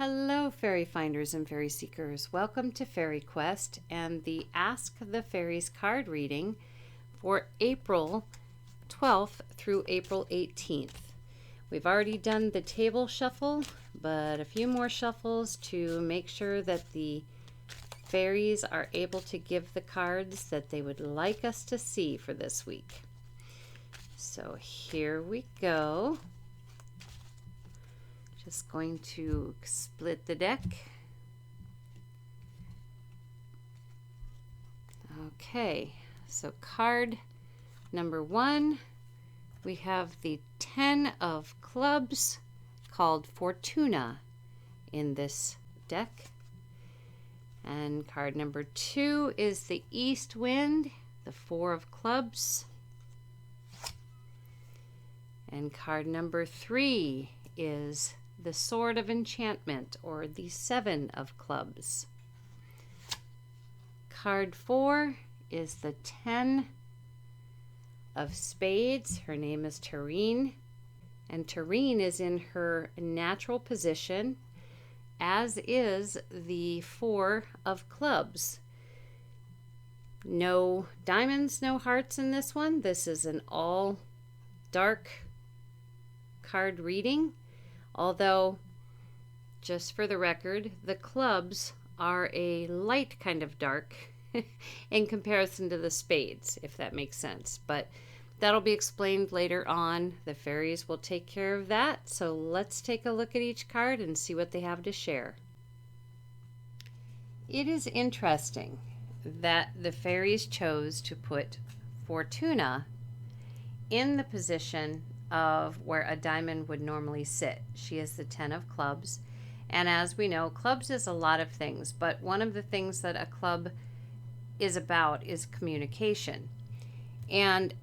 Hello, fairy finders and fairy seekers. Welcome to FaerieQuest and the Ask the Faeries card reading for April 12th through April 18th. We've already done the table shuffle, but a few more shuffles to make sure that the fairies are able to give the cards that they would like us to see for this week. So here we go. Just going to split the deck. Okay, so card number 1, we have the 10 of clubs called Fortuna in this deck. And card number 2 is the East Wind, the 4 of clubs. And card number 3 is the Sword of Enchantment, or the 7 of clubs. Card 4 is the 10 of spades. Her name is Faerie, and Faerie is in her natural position, as is the 4 of clubs. No diamonds, no hearts in this one. This is an all dark card reading. Although, just for the record, the clubs are a light kind of dark in comparison to the spades, if that makes sense. But that'll be explained later on. The fairies will take care of that. So let's take a look at each card and see what they have to share. It is interesting that the fairies chose to put Fortuna in the position of where a diamond would normally sit. She is the 10 of clubs, and as we know, clubs is a lot of things, but one of the things that a club is about is communication. And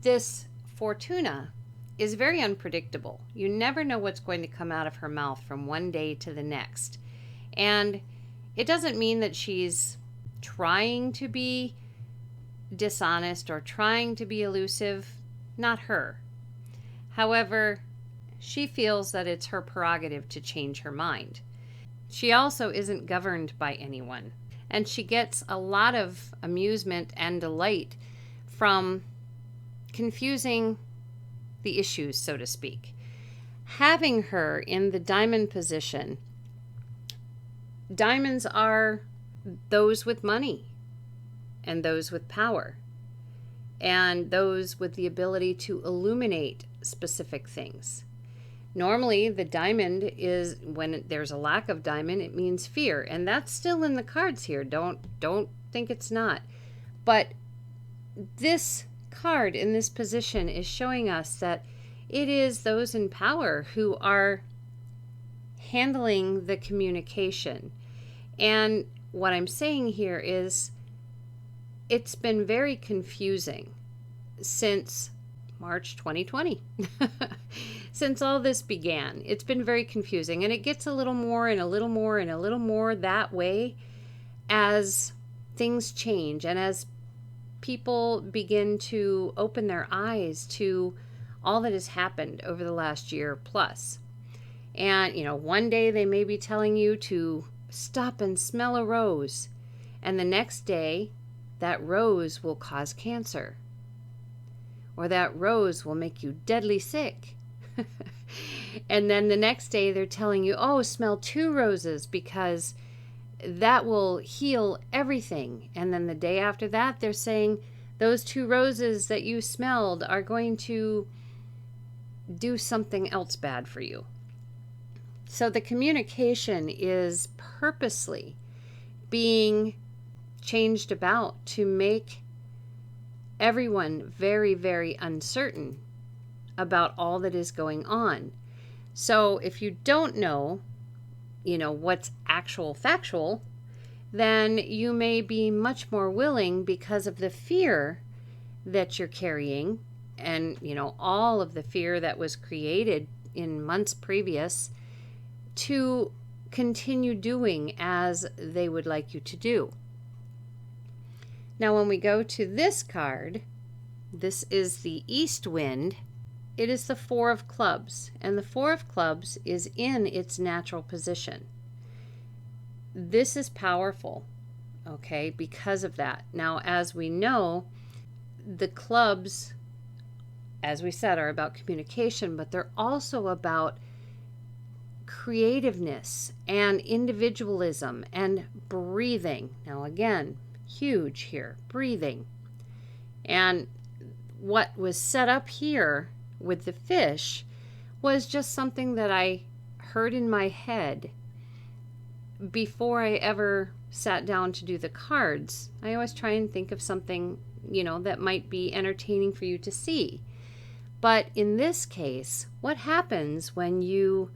this Fortuna is very unpredictable. You never know what's going to come out of her mouth from one day to the next. And it doesn't mean that she's trying to be dishonest or trying to be elusive. Not her. However, she feels that it's her prerogative to change her mind. She also isn't governed by anyone, and she gets a lot of amusement and delight from confusing the issues, so to speak. Having her in the diamond position, diamonds are those with money, and those with power, and those with the ability to illuminate specific things. Normally, the diamond is, when there's a lack of diamond, it means fear, and that's still in the cards here. Don't think it's not. But this card in this position is showing us that it is those in power who are handling the communication. And what I'm saying here is, it's been very confusing since March 2020. Since all this began, it's been very confusing, and it gets a little more and a little more and a little more that way as things change and as people begin to open their eyes to all that has happened over the last year plus. And, one day they may be telling you to stop and smell a rose, and the next day that rose will cause cancer, or that rose will make you deadly sick. And then the next day they're telling you, oh, smell 2 roses because that will heal everything. And then the day after that they're saying those 2 roses that you smelled are going to do something else bad for you. So the communication is purposely being changed about to make everyone very, very uncertain about all that is going on. So if you don't know, what's factual, then you may be much more willing, because of the fear that you're carrying and, all of the fear that was created in months previous, to continue doing as they would like you to do. Now, when we go to this card, this is the East Wind, it is the Four of Clubs, and the Four of Clubs is in its natural position. This is powerful, okay, because of that. Now, as we know, the clubs, as we said, are about communication, but they're also about creativeness and individualism and breathing. Now, again, huge here, breathing. And what was set up here with the fish was just something that I heard in my head before I ever sat down to do the cards. I always try and think of something, that might be entertaining for you to see. But in this case, what happens when you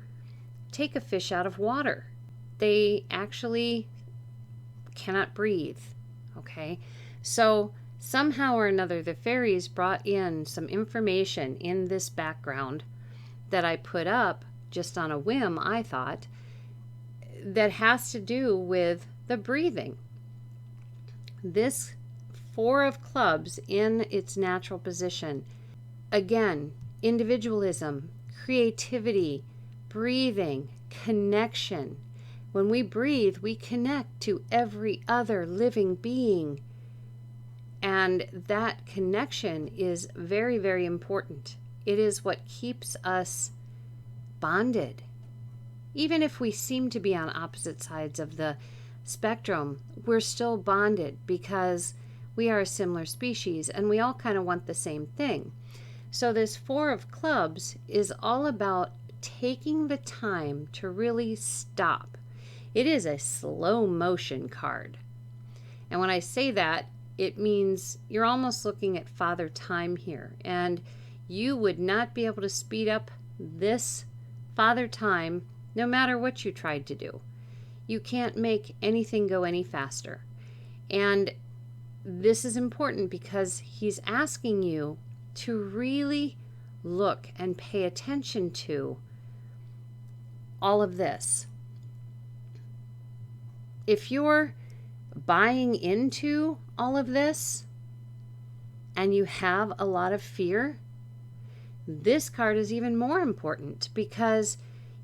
take a fish out of water? They actually cannot breathe, okay? So somehow or another, the fairies brought in some information in this background that I put up just on a whim, I thought, that has to do with the breathing. This Four of Clubs in its natural position, again, individualism, creativity, breathing, connection. When we breathe, we connect to every other living being. And that connection is very, very important. It is what keeps us bonded. Even if we seem to be on opposite sides of the spectrum, we're still bonded because we are a similar species and we all kind of want the same thing. So this Four of Clubs is all about taking the time to really stop. It is a slow motion card. And when I say that, it means you're almost looking at Father Time here. And you would not be able to speed up this Father Time no matter what you tried to do. You can't make anything go any faster. And this is important because he's asking you to really look and pay attention to all of this. If you're buying into all of this and you have a lot of fear, this card is even more important because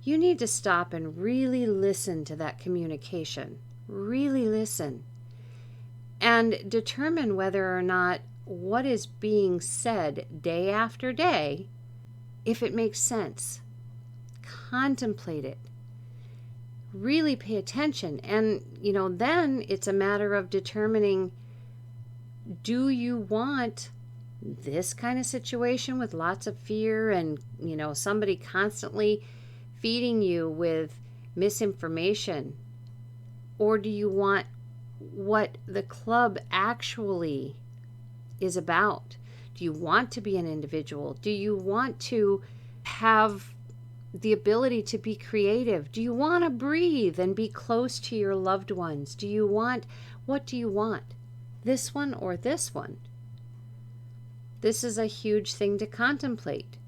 you need to stop and really listen to that communication. Really listen. And determine whether or not what is being said day after day, if it makes sense. Contemplate it. Really pay attention. And, then it's a matter of determining, do you want this kind of situation with lots of fear and, somebody constantly feeding you with misinformation? Or do you want what the club actually is about? Do you want to be an individual? Do you want to have the ability to be creative? Do you want to breathe and be close to your loved ones? What do you want? This one or this one? This is a huge thing to contemplate.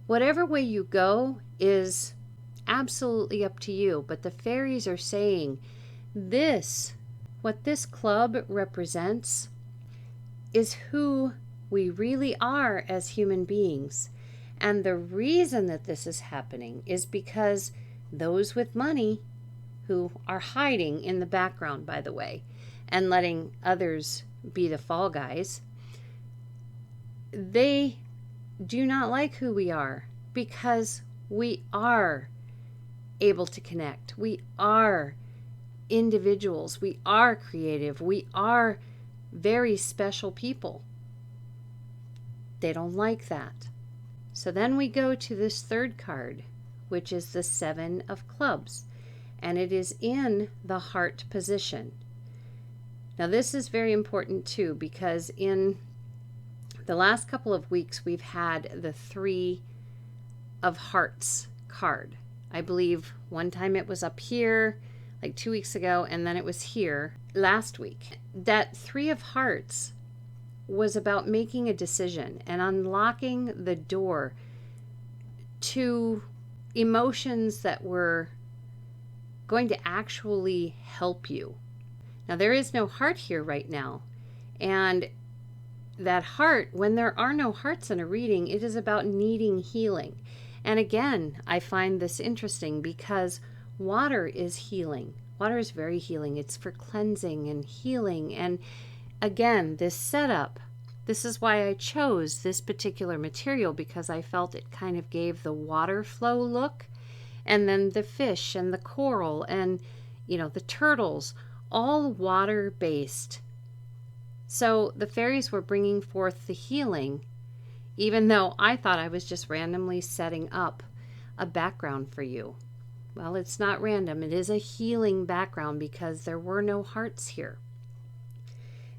Whatever way you go is absolutely up to you, but the fairies are saying what this club represents is who we really are as human beings. And the reason that this is happening is because those with money, who are hiding in the background, by the way, and letting others be the fall guys, they do not like who we are because we are able to connect. We are individuals. We are creative. We are very special people. They don't like that. So then we go to this third card, which is the Seven of Clubs, and it is in the heart position. Now this is very important too, because in the last couple of weeks we've had the Three of Hearts card. I believe one time it was up here like 2 weeks ago, and then it was here last week. That Three of Hearts was about making a decision and unlocking the door to emotions that were going to actually help you. Now, there is no heart here right now, and that heart, when there are no hearts in a reading, it is about needing healing. And again, I find this interesting because water is healing. Water is very healing. It's for cleansing and healing. And again, this setup, this is why I chose this particular material, because I felt it kind of gave the water flow look. And then the fish and the coral and, the turtles, all water-based. So the fairies were bringing forth the healing, even though I thought I was just randomly setting up a background for you. Well, it's not random. It is a healing background because there were no hearts here.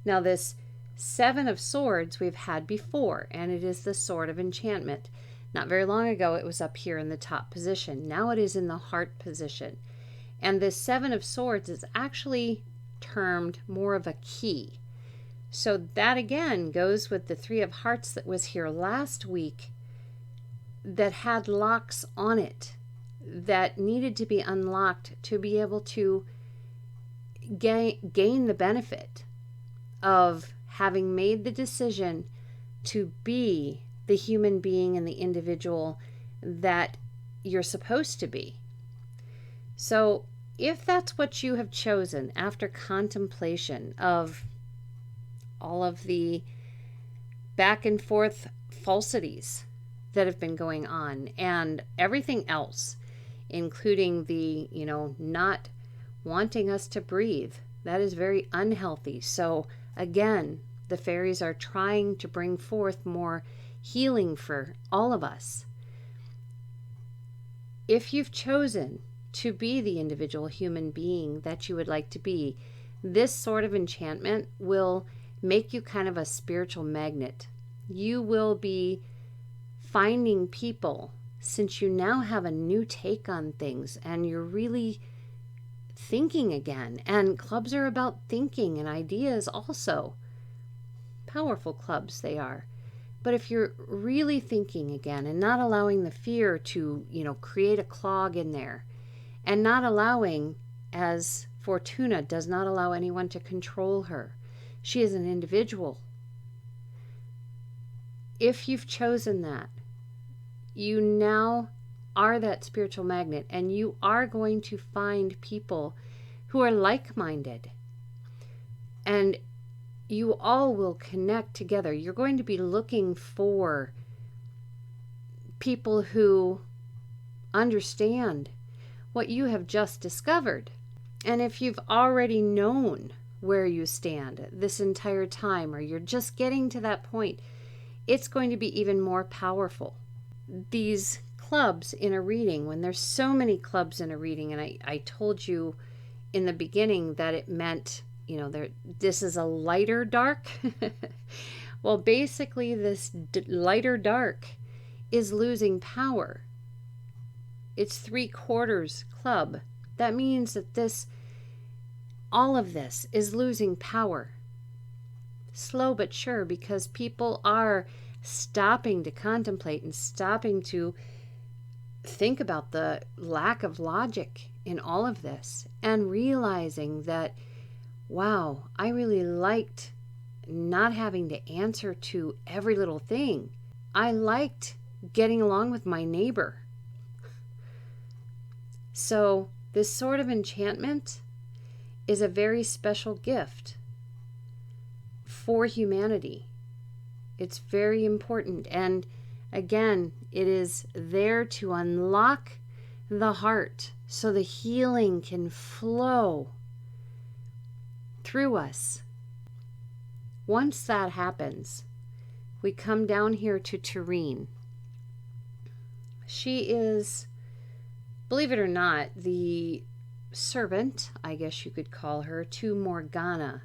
Now, this Seven of Swords we've had before, and it is the Sword of Enchantment. Not very long ago, it was up here in the top position. Now it is in the heart position. And this Seven of Swords is actually termed more of a key. So that again goes with the Three of Hearts that was here last week that had locks on it that needed to be unlocked to be able to gain the benefit of having made the decision to be the human being and the individual that you're supposed to be. So if that's what you have chosen after contemplation of all of the back and forth falsities that have been going on and everything else, including the, not wanting us to breathe, that is very unhealthy. So again, the fairies are trying to bring forth more healing for all of us. If you've chosen to be the individual human being that you would like to be, this sort of enchantment will make you kind of a spiritual magnet. You will be finding people, since you now have a new take on things and you're really thinking again. And clubs are about thinking and ideas also. Powerful clubs they are. But if you're really thinking again and not allowing the fear to, create a clog in there, and not allowing, as Fortuna does not allow anyone to control her. She is an individual. If you've chosen that, you now are that spiritual magnet, and you are going to find people who are like-minded. And you all will connect together. You're going to be looking for people who understand what you have just discovered. And if you've already known where you stand this entire time, or you're just getting to that point, it's going to be even more powerful. These clubs in a reading, when there's so many clubs in a reading, and I told you in the beginning that it meant, this is a lighter dark. Well, basically this lighter dark is losing power. It's 3/4 club. That means that all of this is losing power. Slow but sure, because people are stopping to contemplate and stopping to think about the lack of logic in all of this, and realizing that, wow, I really liked not having to answer to every little thing. I liked getting along with my neighbor. So this sort of enchantment is a very special gift for humanity. It's very important. And again, it is there to unlock the heart so the healing can flow through us. Once that happens, we come down here to Terene. She is, believe it or not, the servant, I guess you could call her, to Morgana.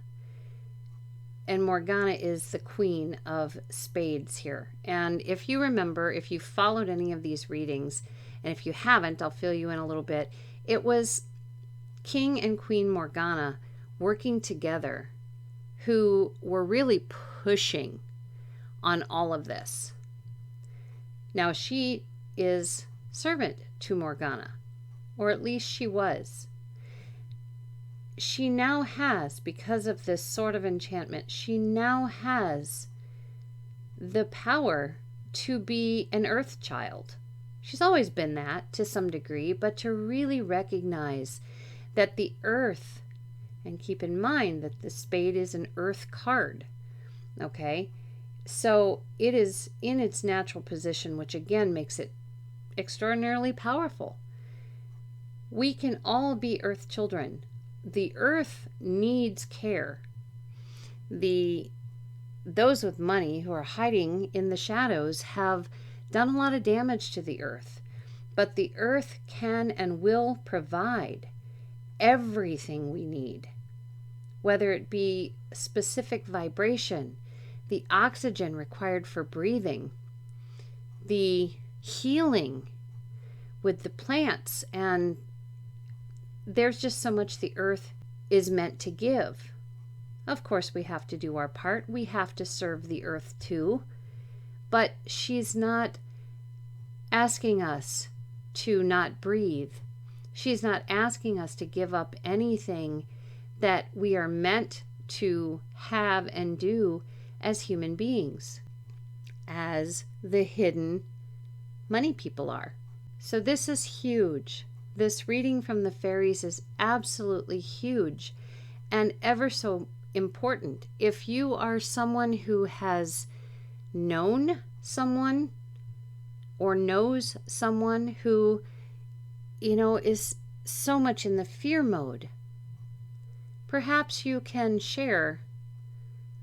And Morgana is the queen of spades here. And if you remember, if you followed any of these readings, and if you haven't, I'll fill you in a little bit. It was King and Queen Morgana working together who were really pushing on all of this. Now, she is servant to Morgana, or at least she was. She now has, because of this sort of enchantment, she now has the power to be an earth child. She's always been that to some degree, but to really recognize that the earth, and keep in mind that the spade is an earth card, okay? So it is in its natural position, which again makes it extraordinarily powerful. We can all be earth children. The earth needs care. Those with money who are hiding in the shadows have done a lot of damage to the earth, but the earth can and will provide everything we need, whether it be specific vibration, the oxygen required for breathing, the healing with the plants, and there's just so much the earth is meant to give. Of course, we have to do our part. We have to serve the earth too. But she's not asking us to not breathe. She's not asking us to give up anything that we are meant to have and do as human beings, as the hidden money people are. So this is huge. This reading from the fairies is absolutely huge and ever so important. If you are someone who has known someone or knows someone who, is so much in the fear mode, perhaps you can share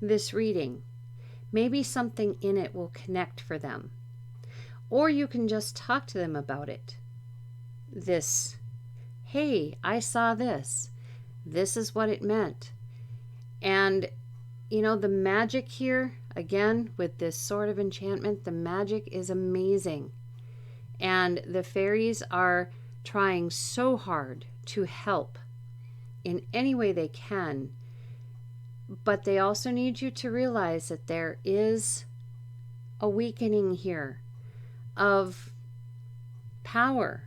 this reading. Maybe something in it will connect for them. Or you can just talk to them about it. Hey, I saw this. This is what it meant. And, the magic here, again, with this sort of enchantment, the magic is amazing. And the fairies are trying so hard to help in any way they can. But they also need you to realize that there is a weakening here of power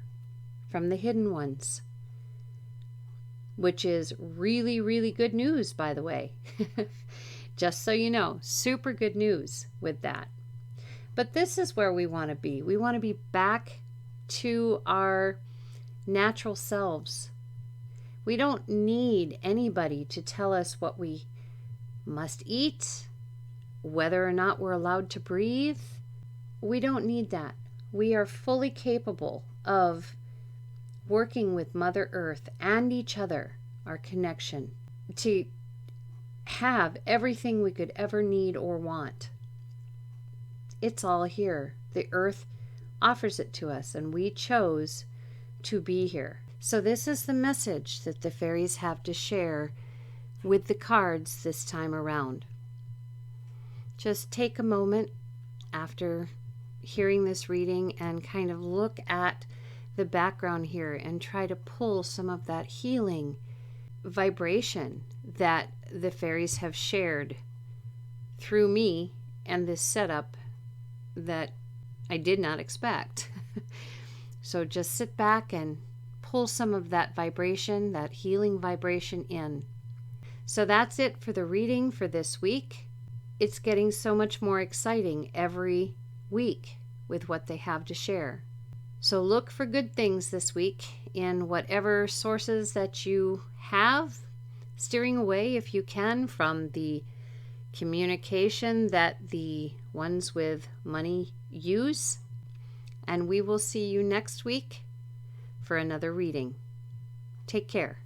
from the hidden ones, which is really, really good news, by the way. Just so you know, super good news with that. But this is where we want to be. We want to be back to our natural selves. We don't need anybody to tell us what we must eat, whether or not we're allowed to breathe. We don't need that. We are fully capable of working with Mother Earth and each other, our connection, to have everything we could ever need or want. It's all here. The earth offers it to us, and we chose to be here. So this is the message that the fairies have to share with the cards this time around. Just take a moment after hearing this reading and kind of look at the background here and try to pull some of that healing vibration that the fairies have shared through me and this setup that I did not expect. So just sit back and pull some of that vibration, that healing vibration in. So that's it for the reading for this week. It's getting so much more exciting every week with what they have to share. So look for good things this week in whatever sources that you have, steering away if you can from the communication that the ones with money use. And we will see you next week for another reading. Take care.